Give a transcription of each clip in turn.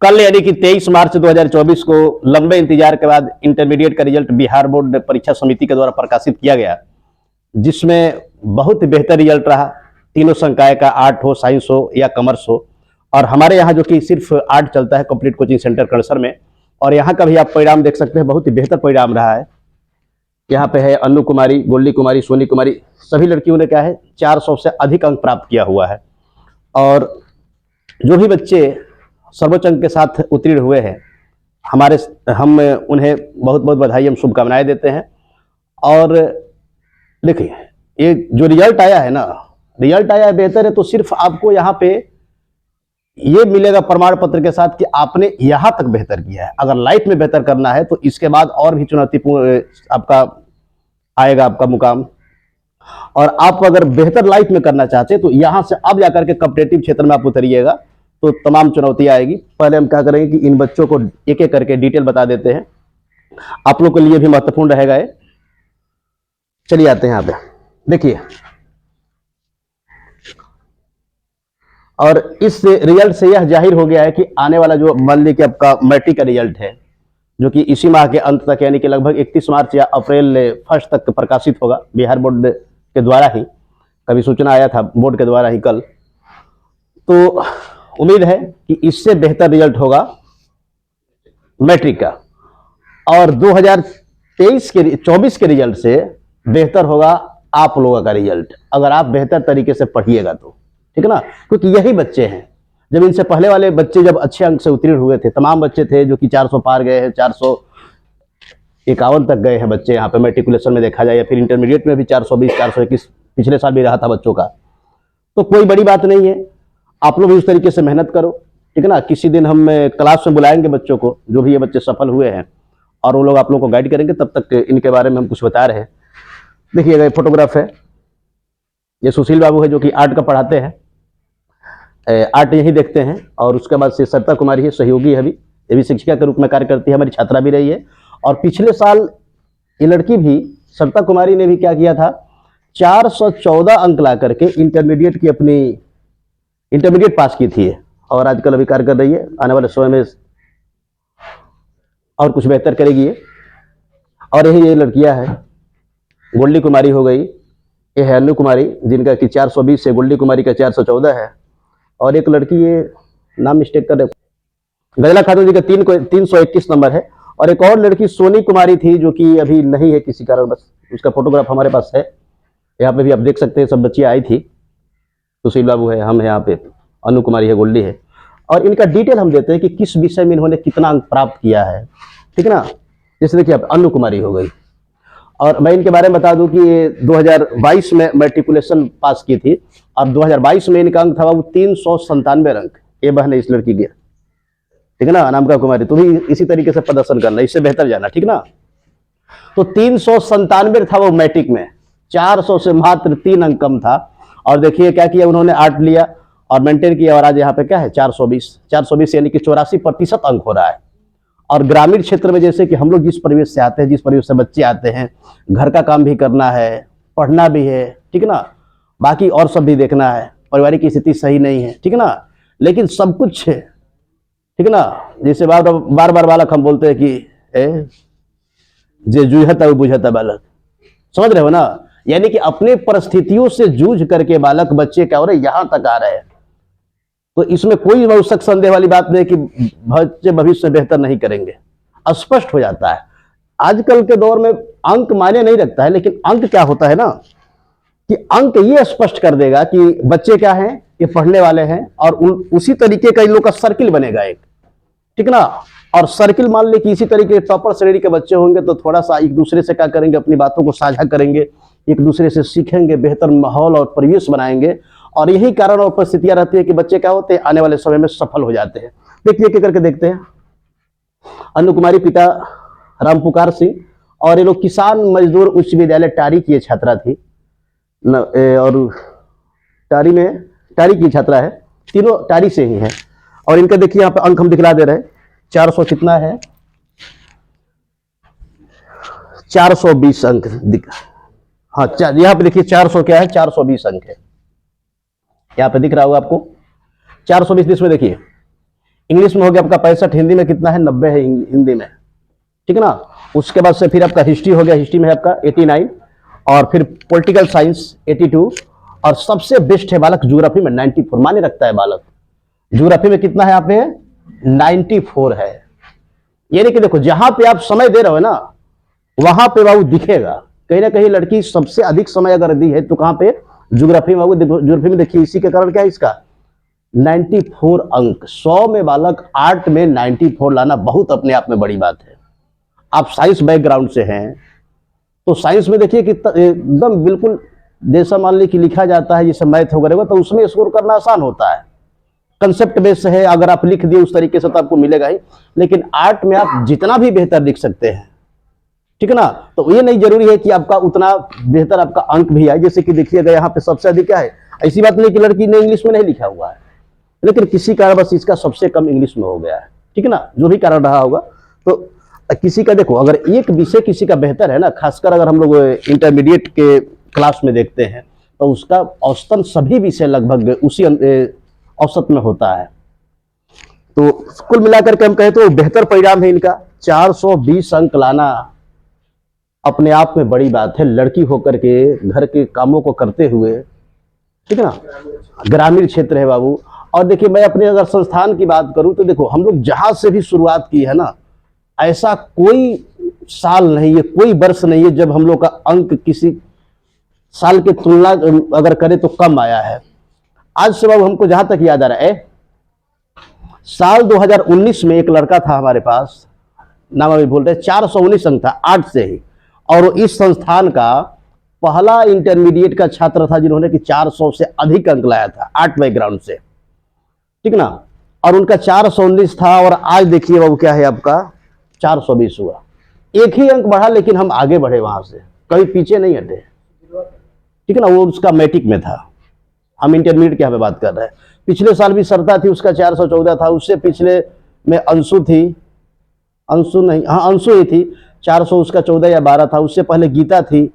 कल यानी कि 23 मार्च 2024 को लंबे इंतजार के बाद इंटरमीडिएट का रिजल्ट बिहार बोर्ड परीक्षा समिति के द्वारा प्रकाशित किया गया, जिसमें बहुत ही बेहतर रिजल्ट रहा। तीनों संकाय का, आर्ट हो, साइंस हो या कॉमर्स हो। और हमारे यहाँ जो कि सिर्फ आर्ट चलता है कंप्लीट कोचिंग सेंटर कड़सर में, और यहाँ का भी आप परिणाम देख सकते हैं, बहुत ही बेहतर परिणाम रहा है। यहाँ पे है अनु कुमारी, गोल्डी कुमारी, सोनी कुमारी, सभी लड़कियों ने क्या है 400 से अधिक अंक प्राप्त किया हुआ है। और जो भी बच्चे सर्वोच्च अंक के साथ उत्तीर्ण हुए हैं, हम उन्हें बहुत बहुत बधाई, हम शुभकामनाएं देते हैं। और देखिए, ये जो रिजल्ट आया है ना, रिजल्ट आया है बेहतर है, तो सिर्फ आपको यहाँ पे ये मिलेगा प्रमाण पत्र के साथ कि आपने यहां तक बेहतर किया है। अगर लाइफ में बेहतर करना है तो इसके बाद और भी चुनौतीपूर्ण आपका आएगा आपका मुकाम। और आप अगर बेहतर लाइफ में करना चाहते हैं तो यहां से अब जाकर के कॉम्पिटिटिव क्षेत्र में आप उतरिएगा तो तमाम चुनौती आएगी। पहले हम क्या करेंगे कि इन बच्चों को एक एक करके डिटेल बता देते हैं, आप लोग के लिए भी महत्वपूर्ण रहेगा ये। चलिए आते हैं यहाँ पे, देखिए। और इस रिजल्ट से यह जाहिर हो गया है कि आने वाला जो मान लीजिए कि आपका मैट्रिक का रिजल्ट है, जो कि इसी माह के अंत तक यानी कि लगभग 31 मार्च या अप्रैल 1 तक प्रकाशित होगा बिहार बोर्ड के द्वारा ही। कभी सूचना आया था बोर्ड के द्वारा ही कल। तो उम्मीद है कि इससे बेहतर रिजल्ट होगा मैट्रिक का, और 2024 के रिजल्ट से बेहतर होगा आप लोगों का रिजल्ट, अगर आप बेहतर तरीके से पढ़िएगा तो, ठीक है ना। क्योंकि यही बच्चे हैं, जब इनसे पहले वाले बच्चे जब अच्छे अंक से उत्तीर्ण हुए थे, तमाम बच्चे थे जो कि 400 पार गए हैं, 451 तक गए हैं बच्चे यहाँ पे मैट्रिकुलेशन में देखा जाए, या फिर इंटरमीडिएट में भी 420, 421 पिछले साल भी रहा था बच्चों का। तो कोई बड़ी बात नहीं है, आप लोग भी उस तरीके से मेहनत करो, ठीक है ना। किसी दिन हम क्लास में बुलाएंगे बच्चों को, जो भी ये बच्चे सफल हुए हैं, और वो लोग आप लोगों को गाइड करेंगे। तब तक इनके बारे में हम कुछ बता रहे हैं। देखिएगा, ये फोटोग्राफ है, ये सुशील बाबू है जो कि आर्ट का पढ़ाते हैं, आर्ट यही देखते हैं। और उसके बाद से सरिता कुमारी है, सहयोगी है, अभी ये भी शिक्षिका के रूप में कार्य करती है, हमारी छात्रा भी रही है। और पिछले साल ये लड़की भी, सरिता कुमारी ने भी क्या किया था, 414 अंक ला करके इंटरमीडिएट की अपनी इंटरमीडिएट पास की थी, और आजकल अभी कार्य कर रही है। आने वाले समय में और कुछ बेहतर करेगी ये। और यही ये लड़कियां हैं, गोल्डी कुमारी हो गई, ये है अनु कुमारी जिनका कि 420 से, गोल्डी कुमारी का 414 है। और एक लड़की, ये नाम मिस्टेक कर रहे, गजला खातून जी का 321 नंबर है। और एक और लड़की सोनी कुमारी थी जो कि अभी नहीं है किसी कारण, बस उसका फोटोग्राफ हमारे पास है। यहाँ पे भी आप देख सकते हैं, सब बच्चियाँ आई थी। सुशील बाबू है, हम है यहाँ पे, अनु कुमारी है, गोल्डी है। और इनका डिटेल हम देते हैं कि किस विषय में इन्होंने कितना अंक प्राप्त किया है, ठीक है ना। जैसे देखिए, आप अनु कुमारी हो गई, और मैं इनके बारे में बता दूं कि ये 2022 में मैट्रिकुलेशन पास की थी, और 2022 में इनका अंक था वो 397 अंक। ये बहन है इस लड़की की, ठीक है ना, अनामिका कुमारी। तो भी इसी तरीके से प्रदर्शन करना, इससे बेहतर जाना, ठीक ना। तो 397 था वो मैट्रिक में, 400 से मात्र 3 अंक कम था। और देखिए क्या किया उन्होंने, आर्ट लिया और मेंटेन किया, और आज यहाँ पे क्या है 420 यानी कि 84% अंक हो रहा है। और ग्रामीण क्षेत्र में जैसे कि हम लोग जिस परिवेश से आते हैं, जिस परिवेश से बच्चे आते हैं, घर का काम भी करना है, पढ़ना भी है, ठीक है ना, बाकी और सब भी देखना है, पारिवारिक स्थिति सही नहीं है, ठीक है ना, लेकिन सब कुछ है, ठीक है ना। जैसे बार बार बालक हम बोलते हैं कि जे जूझता बुझता बालक, समझ रहे हो ना। यानी कि अपने परिस्थितियों से जूझ करके बालक, बच्चे क्या हो रहे, यहां तक आ रहे हैं। तो इसमें कोई बहुत संदेह वाली बात नहीं कि बच्चे भविष्य में बेहतर नहीं करेंगे, स्पष्ट हो जाता है। आजकल के दौर में अंक मायने नहीं रखता है, लेकिन अंक क्या होता है ना, कि अंक ये स्पष्ट कर देगा कि बच्चे क्या हैं, ये पढ़ने वाले हैं, और उसी तरीके का इन लोग का सर्किल बनेगा एक, ठीक ना। और सर्किल मान ले कि इसी तरीके के टॉपर श्रेणी के बच्चे होंगे तो थोड़ा सा एक दूसरे से क्या करेंगे, अपनी बातों को साझा करेंगे, एक दूसरे से सीखेंगे, बेहतर माहौल और परिवेश बनाएंगे। और यही कारण और परिस्थितियां रहती है कि बच्चे क्या होते हैं, आने वाले समय में सफल हो जाते हैं। देखिए एक करके देखते हैं। अनु कुमारी, पिता रामपुकार सिंह, और ये लोग किसान मजदूर उच्च विद्यालय टारी की छात्रा थी, और टारी की छात्रा है, तीनों टारी से ही है। और इनका देखिए यहाँ पे अंक हम दिखला दे रहे हैं, 400 कितना है, 420 अंक दिख, हाँ यहाँ पे देखिए 400 क्या है, 420 अंक है। यहाँ पे दिख रहा होगा आपको 420 इसमें देखिए, इंग्लिश में हो गया आपका 65, हिंदी में कितना है 90 है हिंदी में, ठीक है ना। उसके बाद से फिर आपका हिस्ट्री हो गया, हिस्ट्री में है आपका 89, और फिर पॉलिटिकल साइंस 82, और सबसे बेस्ट है बालक ज्योग्राफी में 94 माने रखता है बालक। ज्योग्राफी में कितना है यहाँ पे 94 है। यानी कि देखो जहां पे आप समय दे रहे हो ना वहां पे बाबू दिखेगा, कहीं ना कहीं लड़की सबसे अधिक समय अगर दी है तो कहां पे ज्योग्राफी में बाबू। ज्योग्राफी में देखिए इसी के कारण क्या है इसका 94 अंक। 100 में बालक 8 में 94 लाना बहुत अपने आप में बड़ी बात है। आप साइंस बैकग्राउंड से हैं तो साइंस में देखिए कि एकदम बिल्कुल जैसा मान ली कि लिखा जाता है जैसे मैथ वगैरह तो उसमें स्कोर करना आसान होता है, कंसेप्ट बेस है, अगर आप लिख दिए उस तरीके से तो आपको मिलेगा ही। लेकिन आर्ट में आप जितना भी बेहतर लिख सकते हैं, ठीक है ना, तो ये नहीं जरूरी है कि आपका उतना बेहतर आपका अंक भी आए। जैसे कि देखिएगा यहाँ पे सबसे अधिक क्या है, ऐसी बात नहीं कि लड़की ने इंग्लिश में नहीं लिखा हुआ है, लेकिन किसी कारण बस इसका सबसे कम इंग्लिश में हो गया है, ठीक है ना, जो भी कारण रहा होगा। तो किसी का देखो अगर एक विषय किसी का बेहतर है ना, खासकर अगर हम लोग इंटरमीडिएट के क्लास में देखते हैं तो उसका औसतन सभी विषय लगभग उसी औसत में होता है। तो कुल मिलाकर के हम कहें तो बेहतर परिणाम है इनका। 420 अंक लाना अपने आप में बड़ी बात है, लड़की होकर के घर के कामों को करते हुए, ठीक है ना, ग्रामीण क्षेत्र है बाबू। और देखिए मैं अपने अगर संस्थान की बात करूं तो देखो हम लोग जहां से भी शुरुआत की है ना, ऐसा कोई साल नहीं है, कोई वर्ष नहीं है जब हम लोग का अंक किसी साल की तुलना अगर करें तो कम आया है। आज से बाबू हमको जहां तक याद आ रहा है, साल 2019 में एक लड़का था हमारे पास, नाम अभी बोल रहे, 419 अंक था 8 से ही, और वो इस संस्थान का पहला इंटरमीडिएट का छात्र था जिन्होंने कि 400 से अधिक अंक लाया था आर्ट बैकग्राउंड से, ठीक ना। और उनका 419 था और आज देखिए बाबू क्या है आपका 420 हुआ। एक ही अंक बढ़ा लेकिन हम आगे बढ़े, वहां से कभी पीछे नहीं हटे, ठीक है ना। वो उसका मैट्रिक में था, हम इंटरमीडिएट की यहाँ पे बात कर रहे हैं। पिछले साल भी सरता थी, उसका 414 था, उससे पिछले में अंशु थी, अंशु नहीं, हाँ अंशु ही थी, 400 उसका 14 या 12 था। उससे पहले गीता थी,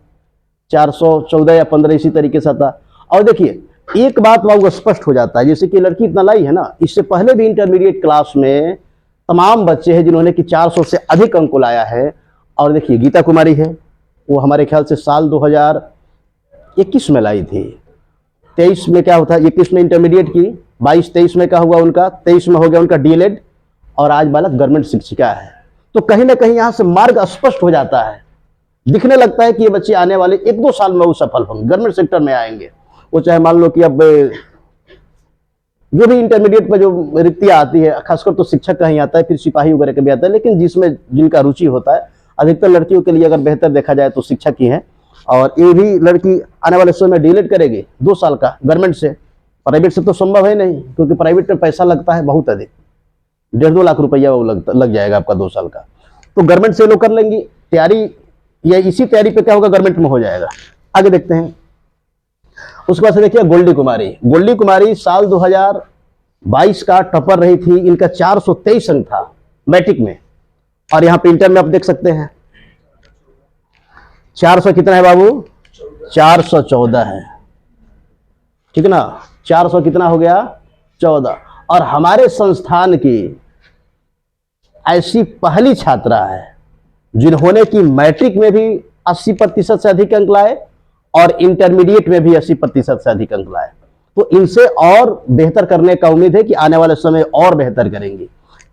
414 या 15 इसी तरीके से था। और देखिए एक बात बाबू स्पष्ट हो जाता है, जैसे कि लड़की इतना लाई है ना, इससे पहले भी इंटरमीडिएट क्लास में तमाम बच्चे हैं जिन्होंने कि 400 से अधिक अंक लाया है। और देखिए गीता कुमारी है, वो हमारे ख्याल से साल 2021 में लाई थी, 23 में क्या होता है, 21 में इंटरमीडिएट की, 22-23 में क्या हुआ उनका, 23 में हो गया उनका डीएलएड, और आज बालक गवर्नमेंट शिक्षिका है। तो कहीं ना कहीं यहाँ से मार्ग स्पष्ट हो जाता है, दिखने लगता है कि ये बच्चे आने वाले 1-2 साल में वो सफल होंगे, गवर्नमेंट सेक्टर में आएंगे। वो चाहे मान लो कि अब जो भी इंटरमीडिएट पर जो रिक्तियाँ आती है, खासकर तो शिक्षक का ही आता है, फिर सिपाही वगैरह का भी आता है, लेकिन जिसमें जिनका रुचि होता है, अधिकतर लड़कियों के लिए अगर बेहतर देखा जाए तो शिक्षक ही है। और ये भी लड़की आने वाले समय में डीएलएड करेगी 2 साल का गवर्नमेंट से, प्राइवेट से तो संभव है नहीं, क्योंकि प्राइवेट में पैसा लगता है बहुत अधिक, 1.5-2 लाख रुपया वो लग जाएगा आपका 2 साल का। तो गवर्नमेंट से लोग कर लेंगी तैयारी, या इसी तैयारी पे क्या होगा गवर्नमेंट में हो जाएगा। आगे देखते हैं। उसके बाद से देखिए गोल्डी कुमारी, गोल्डी कुमारी साल 2022 का टॉपर रही थी, इनका 423 अंक था मैट्रिक में, और यहाँ पे इंटर में आप देख सकते हैं 400 कितना है बाबू, 414 है, ठीक है ना, 400 कितना हो गया 14। और हमारे संस्थान की ऐसी पहली छात्रा है जिन्होंने कि मैट्रिक में भी 80% से अधिक अंक लाए और इंटरमीडिएट में भी 80% से अधिक अंक लाए। तो इनसे और बेहतर करने का उम्मीद है कि आने वाले समय और बेहतर करेंगे।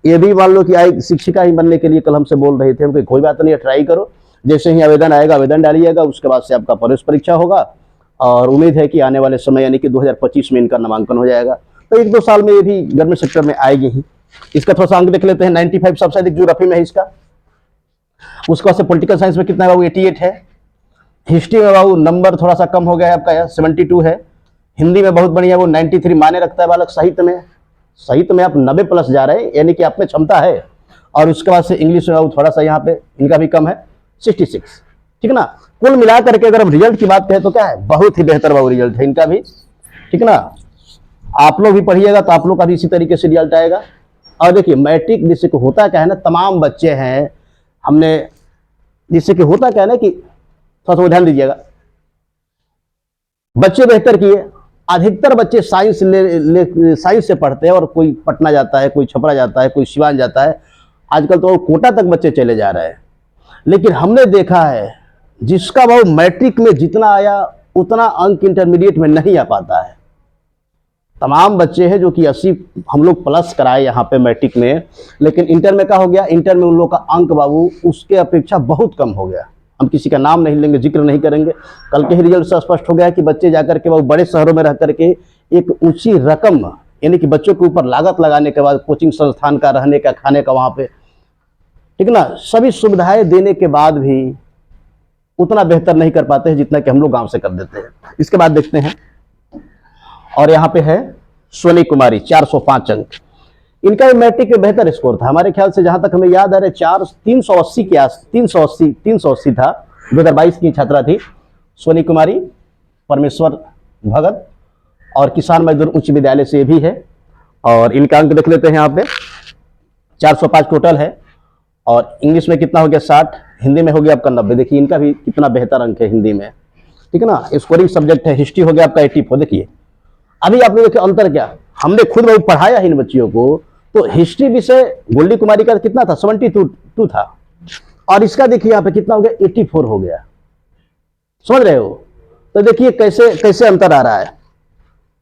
ये भी मान लो कि आई शिक्षिका ही बनने के लिए कल हमसे बोल रहे थे, हम कोई बात नहीं है, ट्राई करो, जैसे ही आवेदन आएगा आवेदन डालिएगा, उसके बाद से आपका प्रवेश परीक्षा होगा, और उम्मीद है कि आने वाले समय यानी कि 2025 में इनका नामांकन हो जाएगा। तो 1-2 साल में ये भी गवर्नमेंट सेक्टर में आएगी ही। इसका थोड़ा सा अंक देख लेते हैं, 95 सबसे अधिक ज्योग्राफी में है इसका। उसके बाद से पॉलिटिकल साइंस में कितना है बाबू, 88 है। हिस्ट्री में बाबू नंबर थोड़ा सा कम हो गया है आपका, 72 है। हिंदी में बहुत बढ़िया, वो 93 माने रखता है बालक। साहित्य में आप 90+ जा रहे हैं, यानी कि आप में क्षमता है। और उसके बाद से इंग्लिश में बाबू थोड़ा सा यहाँ पे इनका भी कम है, 66, ठीक है ना। कुल मिलाकर के अगर हम रिजल्ट की बात करें तो क्या है, बहुत ही बेहतर बाबू रिजल्ट है इनका भी, ठीक है ना। आप लोग भी पढ़िएगा तो आप लोग का भी इसी तरीके से रिजल्ट आएगा। और देखिए मैट्रिक जिससे कि होता क्या है ना, तमाम बच्चे हैं हमने, जिससे कि होता क्या है ना कि थोड़ा सा ध्यान दीजिएगा, बच्चे बेहतर किए अधिकतर बच्चे साइंस से पढ़ते हैं, और कोई पटना जाता है, कोई छपरा जाता है, कोई सिवान जाता है, आजकल तो कोटा तक बच्चे चले जा रहे हैं। लेकिन हमने देखा है जिसका भाव मैट्रिक में जितना आया उतना अंक इंटरमीडिएट में नहीं आ पाता है। तमाम बच्चे हैं जो कि 80 हम लोग प्लस कराए यहाँ पे मैट्रिक में, लेकिन इंटर में क्या हो गया, इंटर में उन लोग का अंक बाबू उसके अपेक्षा बहुत कम हो गया। हम किसी का नाम नहीं लेंगे, जिक्र नहीं करेंगे। कल के ही रिजल्ट से स्पष्ट हो गया कि बच्चे जाकर के वो बड़े शहरों में रह करके एक ऊंची रकम, यानी कि बच्चों के ऊपर लागत लगाने के बाद कोचिंग संस्थान का, रहने का, खाने का, वहाँ पे ठीक ना, सभी सुविधाएं देने के बाद भी उतना बेहतर नहीं कर पाते हैं जितना कि हम लोग गांव से कर देते हैं। इसके बाद देखते हैं, और यहाँ पे है सोनी कुमारी 405 अंक। इनका मैट्रिक में बेहतर स्कोर था हमारे ख्याल से, जहां तक हमें याद आ रहा है 380 के आस 380 था। 2022 की छात्रा थी सोनी कुमारी, परमेश्वर भगत, और किसान मजदूर उच्च विद्यालय से भी है। और इनका अंक देख लेते हैं यहाँ पे, 405 टोटल है, और इंग्लिश में कितना हो गया 60, हिंदी में हो गया आपका 90। देखिए इनका भी कितना बेहतर अंक है हिंदी में, ठीक है ना। स्कोरिंग सब्जेक्ट है, हिस्ट्री हो गया आपका 84। देखिए अभी आप लोगों के अंतर क्या, हमने खुद बहुत पढ़ाया है इन बच्चियों को, तो हिस्ट्री विषय गोल्डी कुमारी का कितना था, 72 था, और इसका देखिए यहाँ पे कितना हो गया, 84 हो गया। समझ रहे हो? तो देखिए कैसे कैसे अंतर आ रहा है।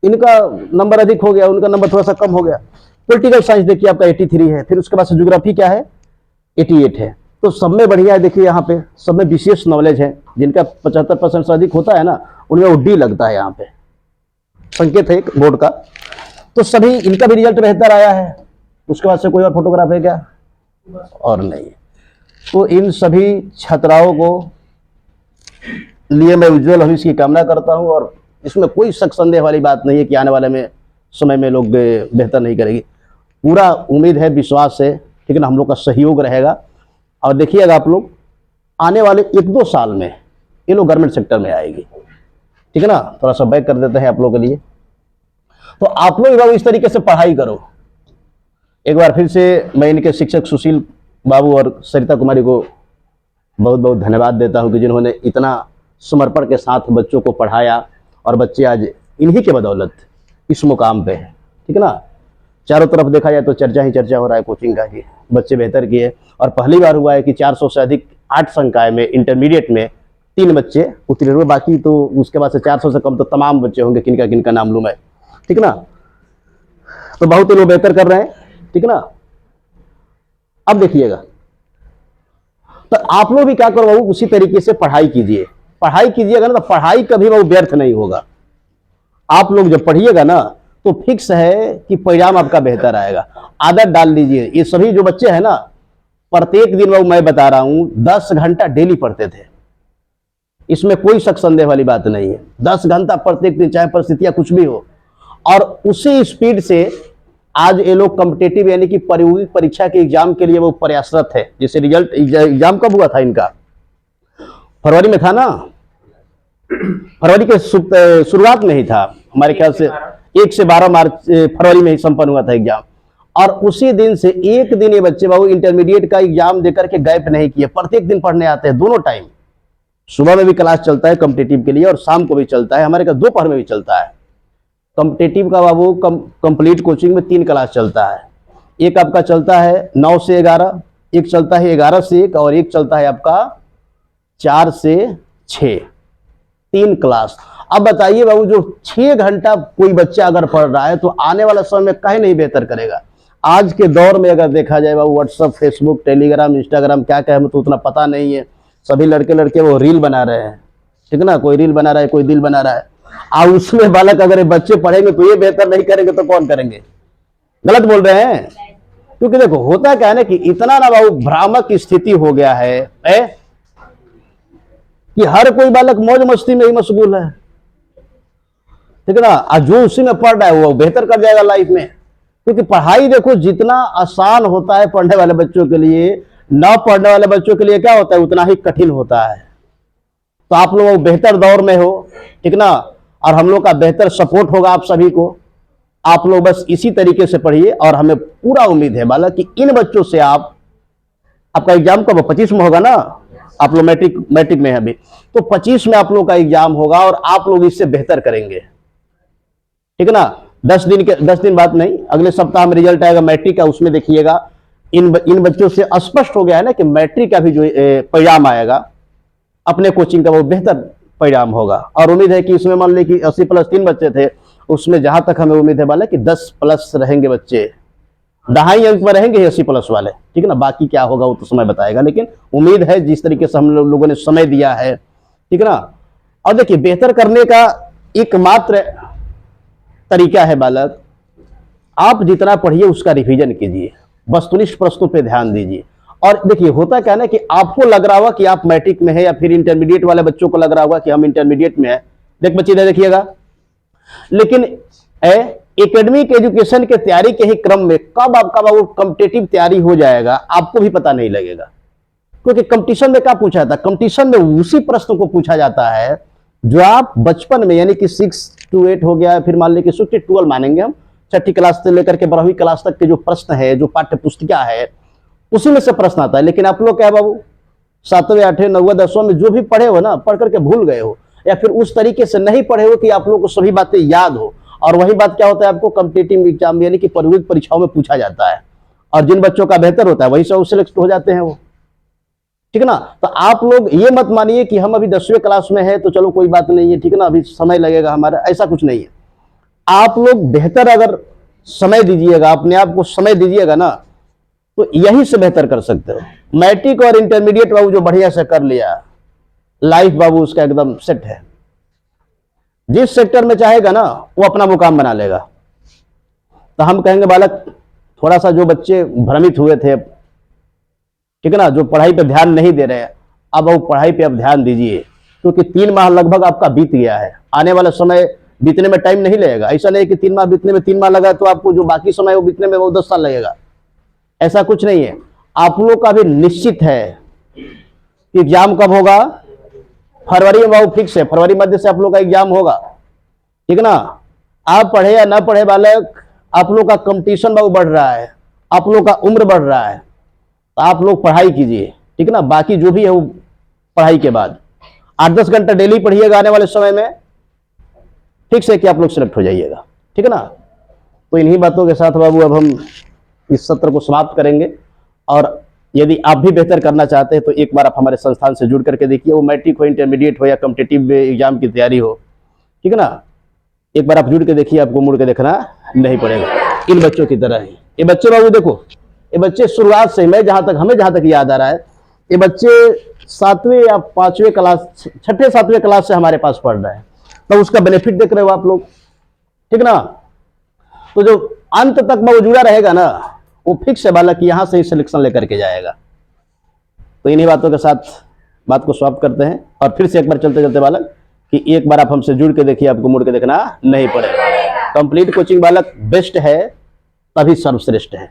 इनका नंबर अधिक हो गया, उनका नंबर थोड़ा सा कम हो गया। पॉलिटिकल साइंस देखिए आपका 83 है, फिर उसके बाद से ज्योग्राफी क्या है 88 है। तो सब में बढ़िया है। देखिए यहाँ पे सब में विशेष नॉलेज है, जिनका 75% से अधिक होता है ना, उनमें वो डी लगता है, यहाँ पे संकेत है एक बोर्ड का। तो सभी इनका भी रिजल्ट बेहतर आया है। उसके बाद से कोई और फोटोग्राफ है क्या? और नहीं। तो इन सभी छात्राओं को लिए मैं उज्जवल भविष्य की कामना करता हूं, और इसमें कोई शक संदेह वाली बात नहीं है कि आने वाले में समय में लोग बेहतर नहीं करेगी। पूरा उम्मीद है, विश्वास है, ठीक है ना, हम लोग का सहयोग रहेगा। और देखिएगा आप लोग आने वाले 1-2 साल में ये लोग गवर्नमेंट सेक्टर में आएगी, ठीक है ना। थोड़ा सा बैक कर देते हैं आप लोगों के लिए। तो आप लोग इस तरीके से पढ़ाई करो। एक बार फिर से मैं इनके शिक्षक सुशील बाबू और सरिता कुमारी को बहुत बहुत धन्यवाद देता हूं कि जिन्होंने इतना समर्पण के साथ बच्चों को पढ़ाया, और बच्चे आज इन्हीं के बदौलत इस मुकाम पे है, ठीक है ना। चारों तरफ देखा जाए तो चर्चा ही चर्चा हो रहा है कोचिंग का कि बच्चे बेहतर किए, और पहली बार हुआ है कि 400 से अधिक 8 संकाय में इंटरमीडिएट में 3 बच्चे उत्तीर्ण हुए। बाकी तो उसके बाद से 400 से कम तो तमाम बच्चे होंगे, किनका किनका नाम लूं मैं, ठीक ना। तो बहुत लोग बेहतर कर रहे हैं, ठीक है ना। अब देखिएगा, तो आप लोग भी क्या करो बाबू, उसी तरीके से पढ़ाई कीजिए। पढ़ाई कीजिएगा ना तो पढ़ाई कभी बाबू व्यर्थ नहीं होगा। आप लोग जब पढ़िएगा ना तो फिक्स है कि परिणाम आपका बेहतर आएगा। आदत डाल लीजिए। ये सभी जो बच्चे हैं ना, प्रत्येक दिन बाबू मैं बता रहा हूं 10 घंटा डेली पढ़ते थे, इसमें कोई शक संदेह वाली बात नहीं है। 10 घंटा प्रत्येक दिन, चाहे परिस्थितियां कुछ भी हो, और उसी स्पीड से आज ये लोग कॉम्पिटेटिव यानी कि प्रायोगिक परीक्षा के एग्जाम के लिए वो प्रयासरत है। जैसे रिजल्ट एग्जाम कब हुआ था इनका, फरवरी में था ना, फरवरी के शुरुआत में ही था हमारे ख्याल से, 1 से 12 मार्च फरवरी में ही संपन्न हुआ था एग्जाम। और उसी दिन से एक दिन ये बच्चे बाबू इंटरमीडिएट का एग्जाम देकर के गैप नहीं किए, प्रत्येक दिन पढ़ने आते हैं, दोनों टाइम। सुबह में भी क्लास चलता है कॉम्पिटेटिव के लिए, और शाम को भी चलता है, हमारे का दोपहर में भी चलता है। कॉम्पिटेटिव का बाबू कंप्लीट कोचिंग में 3 क्लास चलता है। एक आपका चलता है 9 से 11, एक चलता है 11 से 1, और एक चलता है आपका 4 से 6, 3 क्लास। अब बताइए बाबू, जो 6 घंटा कोई बच्चा अगर पढ़ रहा है तो आने वाला समय में काहे नहीं बेहतर करेगा। आज के दौर में अगर देखा जाए बाबू, व्हाट्सअप, फेसबुक, टेलीग्राम, इंस्टाग्राम, क्या क्या है तो उतना पता नहीं है। सभी लड़के वो रील बना रहे हैं, ठीक है ना। कोई रील बना रहा है, कोई दिल बना रहा है, और उसमें बालक अगर बच्चे पढ़ेंगे तो ये बेहतर नहीं करेंगे तो कौन करेंगे? गलत बोल रहे हैं। क्योंकि देखो होता क्या है ना कि इतना ना बाबू भ्रामक स्थिति हो गया है कि हर कोई बालक मौज मस्ती में ही मशगूल है, ठीक है ना। और जो उसी में पढ़ रहा है वो बेहतर कर जाएगा लाइफ में। क्योंकि पढ़ाई देखो जितना आसान होता है पढ़ने वाले बच्चों के लिए, ना पढ़ने वाले बच्चों के लिए क्या होता है, उतना ही कठिन होता है। तो आप लोग बेहतर दौर में हो, ठीक ना, और हम लोग का बेहतर सपोर्ट होगा आप सभी को। आप लोग बस इसी तरीके से पढ़िए, और हमें पूरा उम्मीद है बालक कि इन बच्चों से आपका एग्जाम कब 25 में होगा ना, आप लोग मैट्रिक में है अभी, तो 25 में आप लोग का एग्जाम होगा, और आप लोग इससे बेहतर करेंगे। ठीक है ना। 10 दिन बाद नहीं, अगले सप्ताह में रिजल्ट आएगा मैट्रिक का, उसमें देखिएगा इन बच्चों से स्पष्ट हो गया है ना कि मैट्रिक का भी जो परिणाम आएगा अपने कोचिंग का वो बेहतर परिणाम होगा। और उम्मीद है कि इसमें मान लीजिए कि 80+3 बच्चे थे, उसमें जहां तक हमें उम्मीद है वाला कि 10+ रहेंगे बच्चे, 2.5 अंक में रहेंगे 80+ वाले, ठीक है ना। बाकी क्या होगा वो तो समय बताएगा, लेकिन उम्मीद है जिस तरीके से हम लोगों ने समय दिया है, ठीक है ना। और देखिए बेहतर करने का एकमात्र तरीका है बालक, आप जितना पढ़िए उसका रिवीजन कीजिए, वस्तुनिष्ठ प्रश्नों पे ध्यान दीजिए। और देखिए होता क्या ना कि आपको लग रहा होगा कि आप मैट्रिक में है, या फिर इंटरमीडिएट वाले बच्चों को लग रहा होगा कि हम इंटरमीडिएट में है। देख बच्चे इधर देखिएगा, लेकिन एकेडमिक एजुकेशन के तैयारी के ही क्रम में कब आपका वो कॉम्पिटिटिव तैयारी हो जाएगा आपको भी पता नहीं लगेगा। क्योंकि कंपटीशन में क्या पूछा जाता है, कंपटीशन में उसी प्रश्न को पूछा जाता है जो आप बचपन में, यानी कि 6 to 8 हो गया, फिर मान लीजिए 6 to 12 मानेंगे हम, 6ठी क्लास से लेकर के 12वीं क्लास तक के जो प्रश्न है, जो पाठ्य पुस्तिका है, उसी में से प्रश्न आता है। लेकिन आप लोग क्या है बाबू, 7वें 8वें 9वें 10वें में जो भी पढ़े हो ना, पढ़ करके भूल गए हो, या फिर उस तरीके से नहीं पढ़े हो कि आप लोगों को सभी बातें याद हो। और वही बात क्या होता है, आपको कॉम्पिटिटिव एग्जाम यानी कि प्रतियोगिक परीक्षाओं में पूछा जाता है, और जिन बच्चों का बेहतर होता है वही सब सिलेक्ट हो जाते हैं वो, ठीक है ना। तो आप लोग ये मत मानिए कि हम अभी 10वीं क्लास में है तो चलो कोई बात नहीं है, ठीक है ना, अभी समय लगेगा हमारा, ऐसा कुछ नहीं है। आप लोग बेहतर अगर समय दीजिएगा, अपने आप को समय दीजिएगा ना, तो यही से बेहतर कर सकते हो। मैट्रिक और इंटरमीडिएट बाबू जो बढ़िया से कर लिया, लाइफ बाबू उसका एकदम सेट है। जिस सेक्टर में चाहेगा ना वो अपना मुकाम बना लेगा। तो हम कहेंगे बालक, थोड़ा सा जो बच्चे भ्रमित हुए थे, ठीक है ना, जो पढ़ाई पे ध्यान नहीं दे रहे हैं, अब वो पढ़ाई पे अब ध्यान दीजिए, क्योंकि 3 माह लगभग आपका बीत गया है। आने वाला समय बीतने में टाइम नहीं लगेगा। ऐसा नहीं कि 3 माह बीतने में 3 माह लगा तो आपको जो बाकी समय वो बीतने में वो 10 साल लगेगा, ऐसा कुछ नहीं है। आप लोग का भी निश्चित है कि एग्जाम कब होगा, फरवरी में, वो फिक्स है, फरवरी मध्य से आप लोग का एग्जाम होगा, ठीक है ना। आप पढ़े या ना पढ़े बालक, आप लोग का कंपटीशन बाबू बढ़ रहा है, आप लोग का उम्र बढ़ रहा है, तो आप लोग पढ़ाई कीजिए, ठीक है ना। बाकी जो भी है वो पढ़ाई के बाद 8-10 घंटा डेली पढ़िएगा, आने वाले समय में फिक्स है कि आप लोग सिलेक्ट हो जाइएगा, ठीक है ना। तो इन्हीं बातों के साथ बाबू अब हम इस सत्र को समाप्त करेंगे। और यदि आप भी बेहतर करना चाहते हैं तो एक बार आप हमारे संस्थान से जुड़ करके देखिए, वो मैट्रिक हो, इंटरमीडिएट हो, या कॉम्पिटिटिव एग्जाम की तैयारी हो, ठीक है ना। एक बार आप जुड़ के देखिए, आपको मुड़ के देखना नहीं पड़ेगा। इन बच्चों की तरह ही ये बच्चे बाबू देखो, ये बच्चे शुरुआत से, हमें जहां तक याद आ रहा है, ये बच्चे 7वें या 5वें क्लास, 6ठे 7वें क्लास से हमारे पास पढ़ रहे हैं। तो उसका बेनिफिट देख रहे हो आप लोग, ठीक ना। तो जो अंत तक वो जुड़ा रहेगा ना, वो फिक्स है बालक कि यहां से ही सिलेक्शन लेकर के जाएगा। तो इन्हीं बातों के साथ बात को समाप्त करते हैं। और फिर से एक बार चलते चलते बालक कि एक बार आप हमसे जुड़ के देखिए, आपको मुड़ के देखना नहीं पड़ेगा। कंप्लीट कोचिंग बालक बेस्ट है, तभी सर्वश्रेष्ठ है।